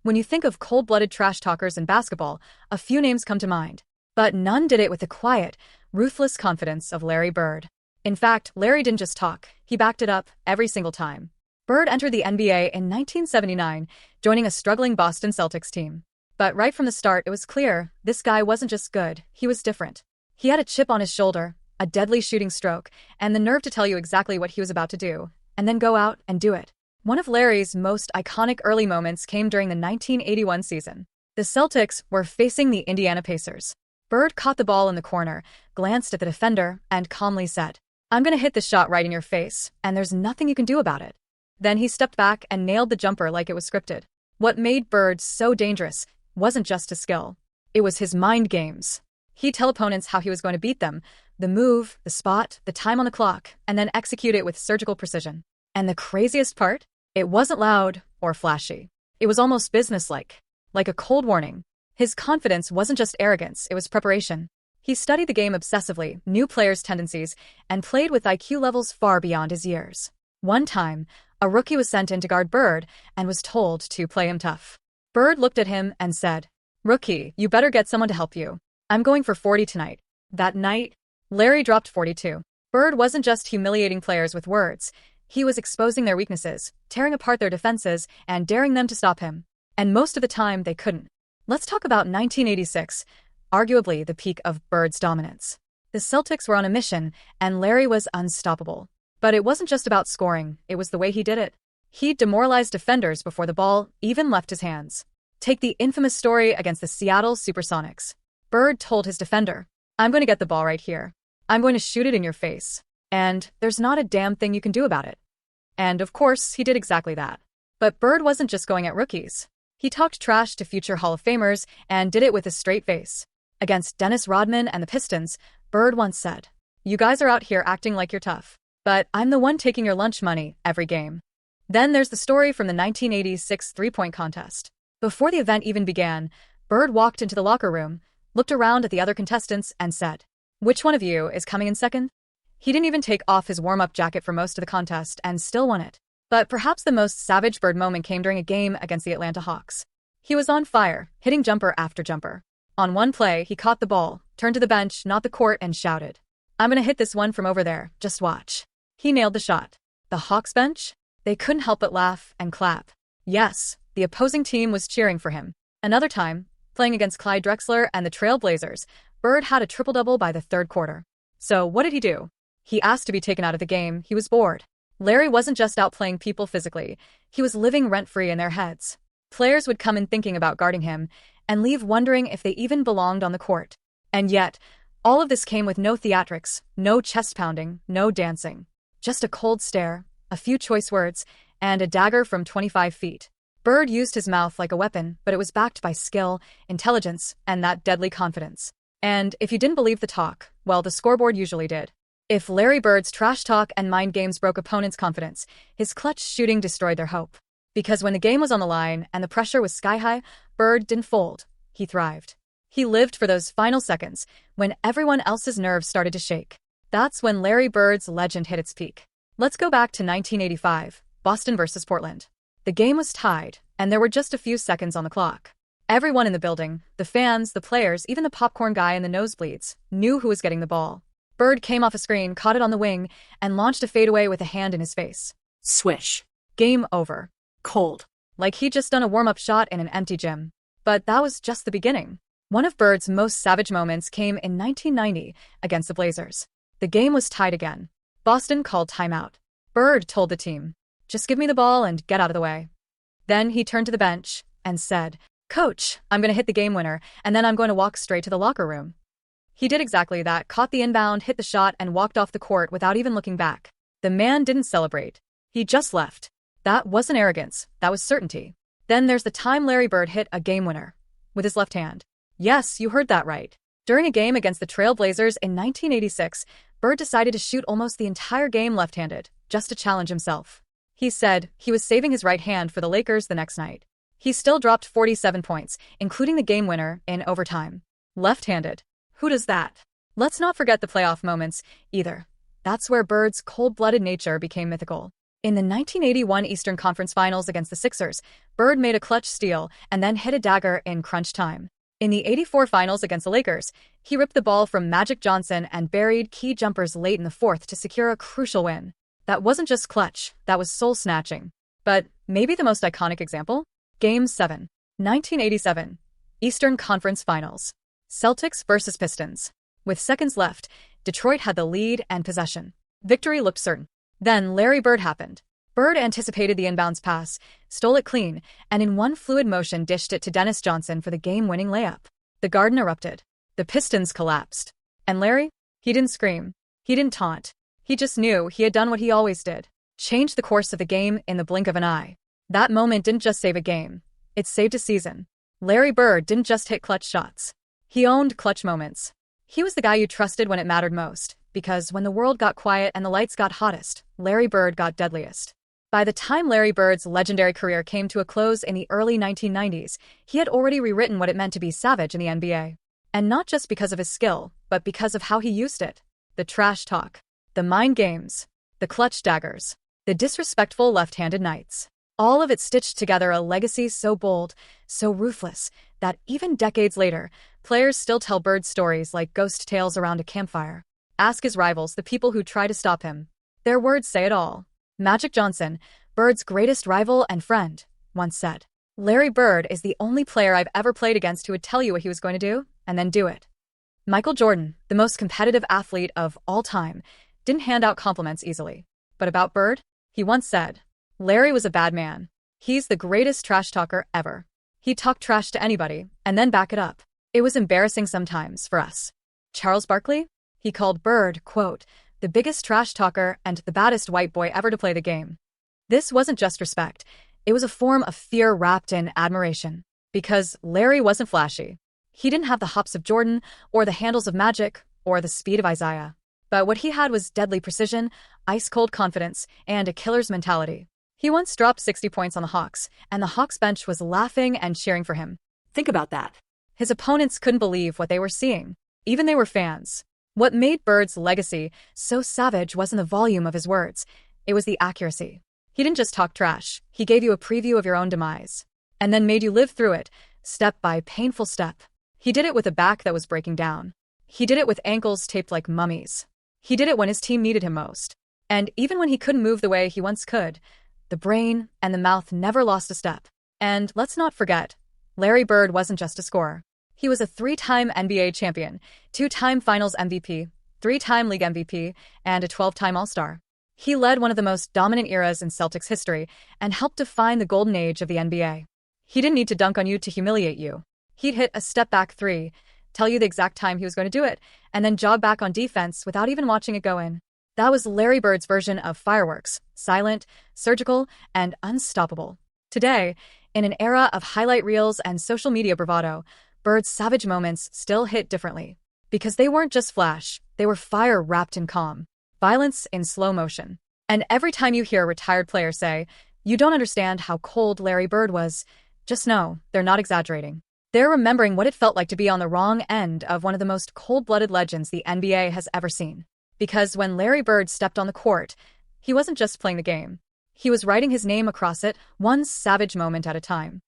When you think of cold-blooded trash talkers in basketball, a few names come to mind. But none did it with the quiet, ruthless confidence of Larry Bird. In fact, Larry didn't just talk, he backed it up every single time. Bird entered the NBA in 1979, joining a struggling Boston Celtics team. But right from the start, it was clear, this guy wasn't just good, he was different. He had a chip on his shoulder, a deadly shooting stroke, and the nerve to tell you exactly what he was about to do, and then go out and do it. One of Larry's most iconic early moments came during the 1981 season. The Celtics were facing the Indiana Pacers. Bird caught the ball in the corner, glanced at the defender, and calmly said, "I'm gonna hit this shot right in your face, and there's nothing you can do about it." Then he stepped back and nailed the jumper like it was scripted. What made Bird so dangerous wasn't just his skill. It was his mind games. He'd tell opponents how he was going to beat them, the move, the spot, the time on the clock, and then execute it with surgical precision. And the craziest part? It wasn't loud or flashy. It was almost businesslike, like a cold warning. His confidence wasn't just arrogance, it was preparation. He studied the game obsessively, knew players' tendencies, and played with IQ levels far beyond his years. One time, a rookie was sent in to guard Bird and was told to play him tough. Bird looked at him and said, "Rookie, you better get someone to help you. I'm going for 40 tonight." That night, Larry dropped 42. Bird wasn't just humiliating players with words. He was exposing their weaknesses, tearing apart their defenses, and daring them to stop him. And most of the time, they couldn't. Let's talk about 1986, arguably the peak of Bird's dominance. The Celtics were on a mission, and Larry was unstoppable. But it wasn't just about scoring, it was the way he did it. He demoralized defenders before the ball even left his hands. Take the infamous story against the Seattle Supersonics. Bird told his defender, "I'm going to get the ball right here. I'm going to shoot it in your face. And there's not a damn thing you can do about it." And of course, he did exactly that. But Bird wasn't just going at rookies. He talked trash to future Hall of Famers and did it with a straight face. Against Dennis Rodman and the Pistons, Bird once said, "You guys are out here acting like you're tough, but I'm the one taking your lunch money every game." Then there's the story from the 1986 three-point contest. Before the event even began, Bird walked into the locker room, looked around at the other contestants, and said, "Which one of you is coming in second?" He didn't even take off his warm-up jacket for most of the contest and still won it. But perhaps the most savage Bird moment came during a game against the Atlanta Hawks. He was on fire, hitting jumper after jumper. On one play, he caught the ball, turned to the bench, not the court, and shouted, "I'm gonna hit this one from over there, just watch." He nailed the shot. The Hawks bench? They couldn't help but laugh and clap. Yes, the opposing team was cheering for him. Another time, playing against Clyde Drexler and the Trail Blazers, Bird had a triple-double by the third quarter. So what did he do? He asked to be taken out of the game. He was bored. Larry wasn't just outplaying people physically. He was living rent-free in their heads. Players would come in thinking about guarding him and leave wondering if they even belonged on the court. And yet, all of this came with no theatrics, no chest-pounding, no dancing. Just a cold stare, a few choice words, and a dagger from 25 feet. Bird used his mouth like a weapon, but it was backed by skill, intelligence, and that deadly confidence. And if you didn't believe the talk, well, the scoreboard usually did. If Larry Bird's trash talk and mind games broke opponents' confidence, his clutch shooting destroyed their hope. Because when the game was on the line and the pressure was sky-high, Bird didn't fold. He thrived. He lived for those final seconds when everyone else's nerves started to shake. That's when Larry Bird's legend hit its peak. Let's go back to 1985, Boston versus Portland. The game was tied, and there were just a few seconds on the clock. Everyone in the building, the fans, the players, even the popcorn guy in the nosebleeds, knew who was getting the ball. Bird came off a screen, caught it on the wing, and launched a fadeaway with a hand in his face. Swish. Game over. Cold. Like he'd just done a warm-up shot in an empty gym. But that was just the beginning. One of Bird's most savage moments came in 1990 against the Blazers. The game was tied again. Boston called timeout. Bird told the team, "Just give me the ball and get out of the way." Then he turned to the bench and said, "Coach, I'm going to hit the game winner, and then I'm going to walk straight to the locker room." He did exactly that, caught the inbound, hit the shot, and walked off the court without even looking back. The man didn't celebrate. He just left. That wasn't arrogance. That was certainty. Then there's the time Larry Bird hit a game winner with his left hand. Yes, you heard that right. During a game against the Trail Blazers in 1986, Bird decided to shoot almost the entire game left-handed, just to challenge himself. He said he was saving his right hand for the Lakers the next night. He still dropped 47 points, including the game winner, in overtime. Left-handed. Who does that? Let's not forget the playoff moments, either. That's where Bird's cold-blooded nature became mythical. In the 1981 Eastern Conference Finals against the Sixers, Bird made a clutch steal and then hit a dagger in crunch time. In the '84 Finals against the Lakers, he ripped the ball from Magic Johnson and buried key jumpers late in the fourth to secure a crucial win. That wasn't just clutch, that was soul-snatching. But maybe the most iconic example? Game 7, 1987, Eastern Conference Finals. Celtics versus Pistons. With seconds left, Detroit had the lead and possession. Victory looked certain. Then Larry Bird happened. Bird anticipated the inbounds pass, stole it clean, and in one fluid motion dished it to Dennis Johnson for the game-winning layup. The Garden erupted. The Pistons collapsed. And Larry? He didn't scream. He didn't taunt. He just knew he had done what he always did. Changed the course of the game in the blink of an eye. That moment didn't just save a game. It saved a season. Larry Bird didn't just hit clutch shots. He owned clutch moments. He was the guy you trusted when it mattered most, because when the world got quiet and the lights got hottest, Larry Bird got deadliest. By the time Larry Bird's legendary career came to a close in the early 1990s, he had already rewritten what it meant to be savage in the NBA. And not just because of his skill, but because of how he used it. The trash talk. The mind games. The clutch daggers. The disrespectful left-handed nights. All of it stitched together a legacy so bold, so ruthless, that even decades later, players still tell Bird stories like ghost tales around a campfire. Ask his rivals, the people who try to stop him. Their words say it all. Magic Johnson, Bird's greatest rival and friend, once said, "Larry Bird is the only player I've ever played against who would tell you what he was going to do, and then do it." Michael Jordan, the most competitive athlete of all time, didn't hand out compliments easily. But about Bird, he once said, "Larry was a bad man. He's the greatest trash talker ever. He'd talk trash to anybody, and then back it up. It was embarrassing sometimes for us." Charles Barkley? He called Bird, quote, "the biggest trash talker and the baddest white boy ever to play the game." This wasn't just respect. It was a form of fear wrapped in admiration. Because Larry wasn't flashy. He didn't have the hops of Jordan, or the handles of Magic, or the speed of Isaiah. But what he had was deadly precision, ice-cold confidence, and a killer's mentality. He once dropped 60 points on the Hawks, and the Hawks bench was laughing and cheering for him. Think about that. His opponents couldn't believe what they were seeing. Even they were fans. What made Bird's legacy so savage wasn't the volume of his words. It was the accuracy. He didn't just talk trash. He gave you a preview of your own demise. And then made you live through it, step by painful step. He did it with a back that was breaking down. He did it with ankles taped like mummies. He did it when his team needed him most. And even when he couldn't move the way he once could, the brain and the mouth never lost a step. And let's not forget, Larry Bird wasn't just a scorer. He was a 3-time NBA champion, 2-time Finals MVP, 3-time League MVP, and a 12-time All-Star. He led one of the most dominant eras in Celtics history and helped define the golden age of the NBA. He didn't need to dunk on you to humiliate you. He'd hit a step-back three, tell you the exact time he was going to do it, and then jog back on defense without even watching it go in. That was Larry Bird's version of fireworks, silent, surgical, and unstoppable. Today, in an era of highlight reels and social media bravado, Bird's savage moments still hit differently. Because they weren't just flash, they were fire wrapped in calm. Violence in slow motion. And every time you hear a retired player say, "You don't understand how cold Larry Bird was," just know they're not exaggerating. They're remembering what it felt like to be on the wrong end of one of the most cold-blooded legends the NBA has ever seen. Because when Larry Bird stepped on the court, he wasn't just playing the game. He was writing his name across it, one savage moment at a time.